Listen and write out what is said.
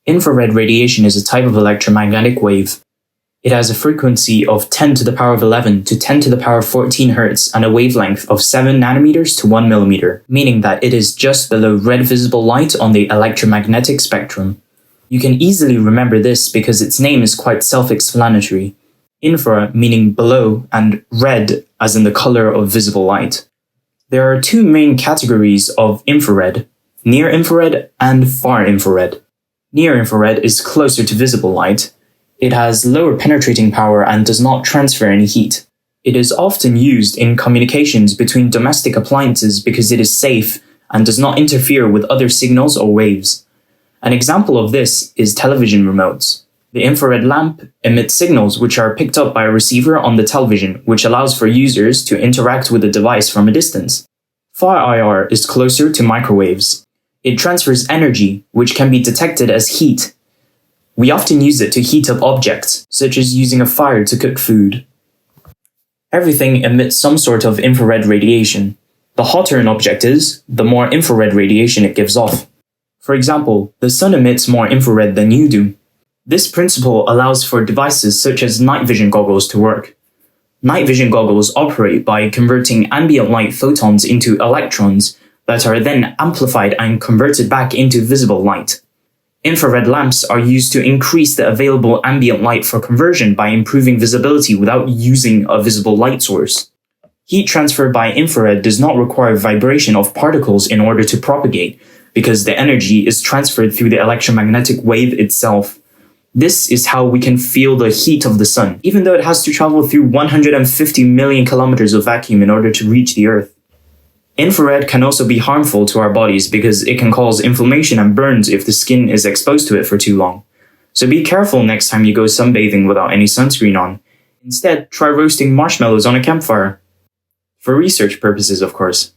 Infrared radiation is a type of electromagnetic wave. It has a frequency of 10 to the power of 11 to 10 to the power of 14 Hz and a wavelength of 7 nanometers to 1 millimeter, meaning that it is just below red visible light on the electromagnetic spectrum. You can easily remember this because its name is quite self-explanatory. Infra meaning below and red as in the color of visible light. There are two main categories of infrared, near infrared and far infrared. Near infrared is closer to visible light. It has lower penetrating power and does not transfer any heat. It is often used in communications between domestic appliances because it is safe and does not interfere with other signals or waves. An example of this is television remotes. The infrared lamp emits signals which are picked up by a receiver on the television, which allows for users to interact with the device from a distance. Far IR is closer to microwaves. It transfers energy, which can be detected as heat. We often use it to heat up objects, such as using a fire to cook food. Everything emits some sort of infrared radiation. The hotter an object is, the more infrared radiation it gives off. For example, the sun emits more infrared than you do. This principle allows for devices such as night vision goggles to work. Night vision goggles operate by converting ambient light photons into electrons that are then amplified and converted back into visible light. Infrared lamps are used to increase the available ambient light for conversion by improving visibility without using a visible light source. Heat transfer by infrared does not require vibration of particles in order to propagate, because the energy is transferred through the electromagnetic wave itself. This is how we can feel the heat of the sun, even though it has to travel through 150 million kilometers of vacuum in order to reach the Earth. Infrared can also be harmful to our bodies because it can cause inflammation and burns if the skin is exposed to it for too long. So be careful next time you go sunbathing without any sunscreen on. Instead, try roasting marshmallows on a campfire. For research purposes, of course.